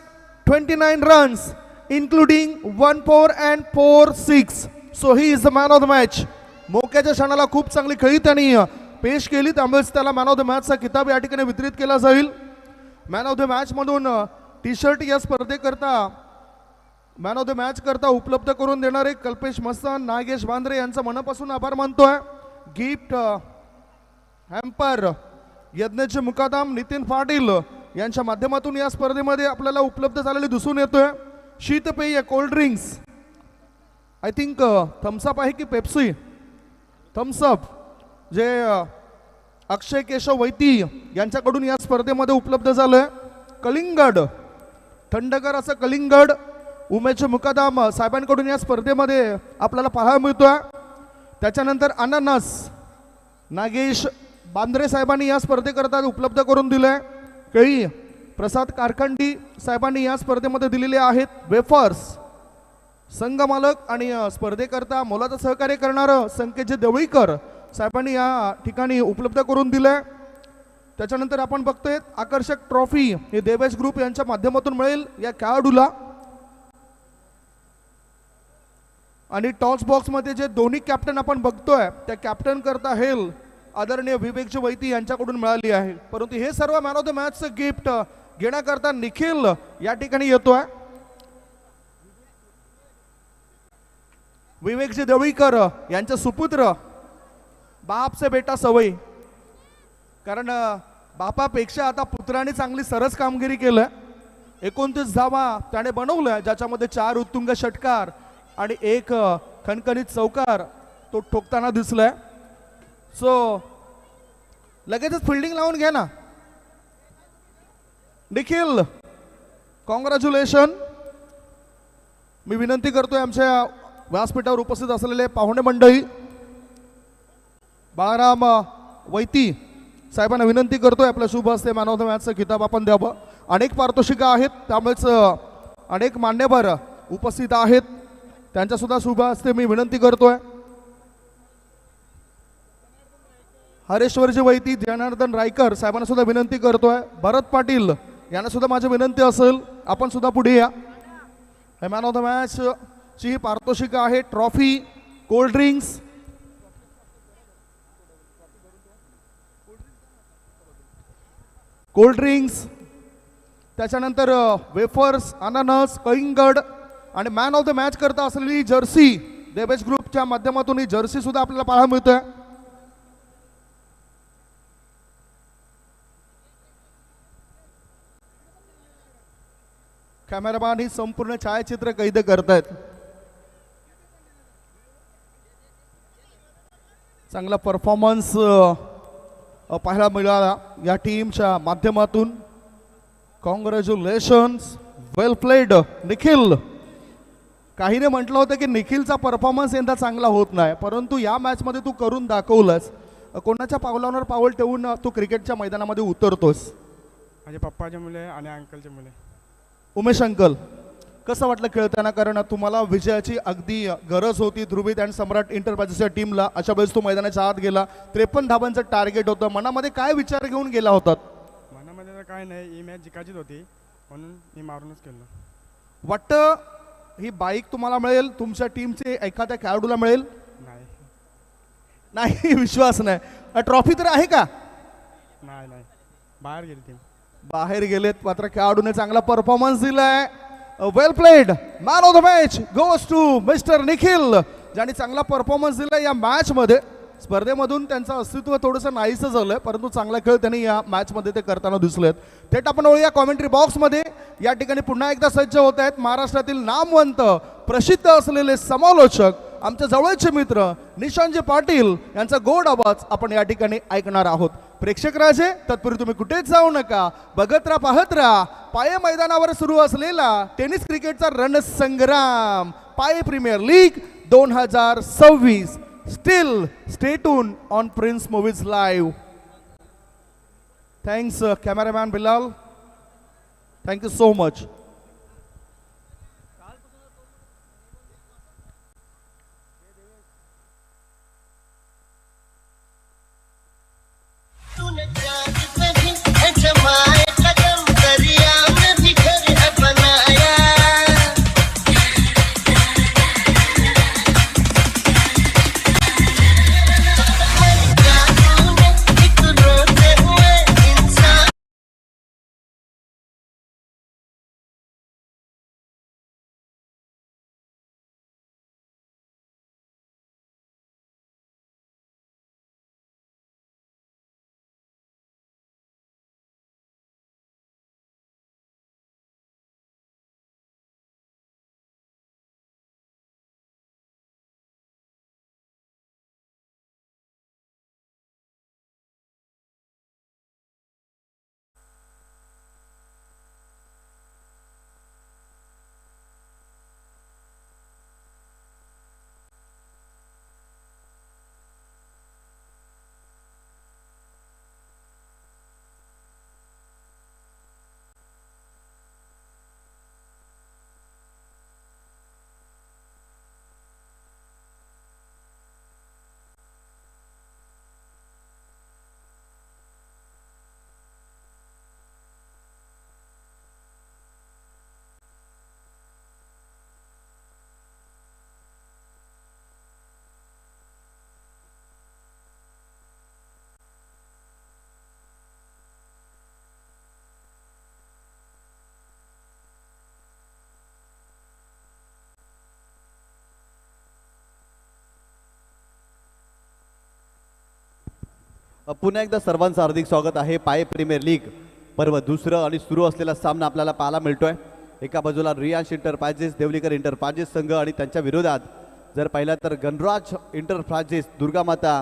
29 runs including 1 4 and 4 6. So he is the man of the match. मोक्याच्या क्षणाला खूप चांगली खेळी त्यांनी पेश केली त्यामुळेच त्याला मॅन ऑफ द मॅचचा किताब या ठिकाणी वितरित केला जाईल. मॅन ऑफ द मॅच मधून टी-शर्ट या स्पर्धेकरता मॅन ऑफ द मॅच करता उपलब्ध करून देणारे कल्पेश मस्तान, नागेश बांद्रे यांचा मनापासून आभार मानतोय. गिफ्ट हॅम्पर यज्ञेश मुकादम, नितीन पाटील यांच्या माध्यमातून या स्पर्धेमध्ये आपल्याला उपलब्ध झालेले दिसून येतोय. शीतपेय cold drinks, I think Thums Up आहे की पेप्सी, थम्सअप जे अक्षय केशव वैती यांच्याकडून या स्पर्धेमध्ये उपलब्ध झालंय कलिंगड, थंडगर असं कलिंगड उमेश मुकादम साहेबांकडून या स्पर्धेमध्ये आपल्याला पाहायला मिळतोय. त्याच्यानंतर अननस नागेश बांद्रे साहेबांनी या स्पर्धेकरता उपलब्ध करून दिलंय. केळी प्रसाद कारखंडी साहेबांनी या स्पर्धेमध्ये दिलेले आहेत. वेफर्स संघमालक आणि स्पर्धेकरता मोलाचं सहकार्य करणारं संकेतजी देवळीकर साहेबांनी या ठिकाणी उपलब्ध करून दिलंय. त्याच्यानंतर आपण बघतोय आकर्षक ट्रॉफी हे देवेश ग्रुप यांच्या माध्यमातून मिळेल या खेळाडूला. आणि टॉस बॉक्समध्ये जे दोन्ही कॅप्टन आपण बघतोय त्या कॅप्टन करता हेल आदरणीय विवेकजी वैती यांच्याकडून मिळाली आहे. परंतु हे सर्व मॅन ऑफ द मॅचचं गिफ्ट घेण्याकरता निखिल या ठिकाणी येतोय. विवेकजी देवळीकर यांचे सुपुत्र, बाप से बेटा सवय, कारण बापापेक्षा आता पुत्राने चांगली सरस कामगिरी केलं. 29 धावा त्याने बनवल्या ज्याच्यामध्ये 4 उत्तुंग षटकार आणि 1 खणखणीत चौकार तो ठोकताना दिसलाय. सो लगेचच फिल्डिंग लावून घ्या ना निखिल, कॉंग्रॅच्युलेशन. मी विनंती करतोय आमच्या व्यासपीठावर उपस्थित असलेले पाहुणे मंडळी, बाळाराम वैती साहेबांना विनंती करतोय आपल्या शुभ हस्ते मॅन ऑफ द मॅचचं किताब आपण द्यावं. अनेक पारितोषिकं आहेत त्यामुळेच अनेक मान्यवर उपस्थित आहेत, त्यांच्या सुद्धा शुभ हस्ते मी विनंती करतोय. हरेश्वरजी वैती, जनार्दन रायकर साहेबांना सुद्धा विनंती करतोय. भरत पाटील यांना सुद्धा माझी विनंती असेल आपण सुद्धा पुढे या. मॅन ऑफ द मॅच ची ही पारितोषिकं आहे, ट्रॉफी, कोल्ड ड्रिंक्स, त्याच्यानंतर वेफर्स, अननस, कलिंगड आणि मॅन ऑफ द मॅच करता असलेली जर्सी देवेश ग्रुपच्या माध्यमातून ही जर्सी सुद्धा आपल्याला पाहायला मिळतोय. कॅमेरामॅन ही संपूर्ण छायाचित्र कैद करतायत. चांगला परफॉर्मन्स पाहायला मिळाला या टीमच्या माध्यमातून. कॉंग्रॅच्युलेशन्स, वेल प्लेड निखिल. काहीने म्हटलं होतं की निखिलचा परफॉर्मन्स यंदा चांगला होत नाही, परंतु या मॅचमध्ये तू करून दाखवलंस. कोणाच्या पावलावर पाऊल ठेवून तू क्रिकेटच्या मैदानामध्ये उतरतोस. माझे पप्पाचे मुले आणि अंकलचे मुले. उमेश अंकल, कसं वाटलं खेळताना, कारण तुम्हाला विजयाची अगदी गरज होती ध्रुवीत अँड सम्राट इंटरप्राइजेसच्या टीमला. अशा वेळेस तो मैदानाच्या आत गेला, 53 धावांचं टार्गेट होतं. मनामध्ये काय विचार घेऊन गेला होतात? मनामध्ये तर काय नाही, ही मॅच जिकायचीच होती म्हणून मी मारूनच केलं. वाटतं ही बाईक तुम्हाला मिळेल, तुमच्या टीमचे एखाद्या खेळाडूला मिळेल? नाही नाही, विश्वास नाही. ट्रॉफी तर आहे का? नाही नाही, बाहेर गेली टीम. बाहेर गेलेत, मात्र खेळाडूने चांगला परफॉर्मन्स दिलाय. Well played. Man of the match goes to mister Nikhil, ज्यांनी चांगला परफॉर्मन्स दिला या मॅच मध्ये. स्पर्धेमधून त्यांचं अस्तित्व थोडंसं नाहीसं झालंय, परंतु चांगला खेळ त्यांनी या मॅच मध्ये ते करताना दिसलेत. थेट आपण वळूया कॉमेंट्री बॉक्स मध्ये. या ठिकाणी पुन्हा एकदा सज्ज होत आहेत महाराष्ट्रातील नामवंत प्रसिद्ध असलेले समालोचक, आमच्या जवळचे मित्र निशांतजी पाटील यांचा गोड आवाज आपण या ठिकाणी ऐकणार आहोत. प्रेक्षक राजे, तत्पूर्वी तुम्ही कुठेच जाऊ नका, बघत राहा, पाहत राहा. पाये मैदानावर सुरू असलेला टेनिस क्रिकेटचा रणसंग्राम, पाये premier league 2026. Still stay tune on prince movies live. Thanks cameraman Bilal, thank you so much. पुन्हा एकदा सर्वांचं हार्दिक स्वागत आहे. पाये प्रीमियर लीग पर्व दुसरं आणि सुरू असलेला सामना आपल्याला पाहायला मिळतोय. एका बाजूला रियांश इंटरप्राइजेस देवलीकर इंटरप्राइजेस संघ आणि त्यांच्या विरोधात जर पाहिला तर गणराज इंटरप्राइजेस दुर्गामाता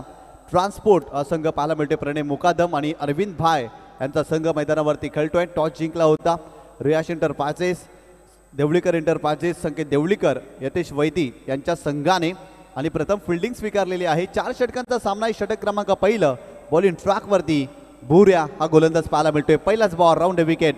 ट्रान्सपोर्ट हा संघ पाहायला मिळतोय. प्रणय मुकादम आणि अरविंद भाय यांचा संघ मैदानावरती खेळतोय. टॉस जिंकला होता रियांश इंटरप्राइजेस. देवलीकर इंटरप्राइजेस संकेत देवलीकर यतेश वैती यांच्या संघाने आणि प्रथम फिल्डिंग स्वीकारलेली आहे. 4 षटकांचा सामना आहे. षटक क्रमांक पहिलं बॉलिंग ट्रॅकवरती भुर्या हा गोलंदाज पाहायला मिळतोय. पहिलाच बॉल राऊंड विकेट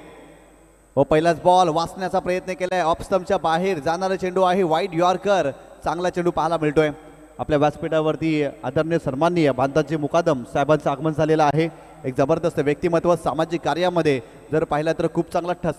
व पहिलाच बॉल वाचण्याचा प्रयत्न केलाय. ऑफ स्टंपच्या बाहेर जाणारा चेंडू आहे. वाईड यॉर्कर चांगला चेंडू पाहायला मिळतोय. आपल्या व्यासपीठावरती आदरणीय सन्माननीय भांताजी मुकादम साहेबांचं आगमन झालेलं आहे. एक जबरदस्त व्यक्तिमत्व सामाजिक कार्यामध्ये जर पाहिलं तर खूप चांगला ठसा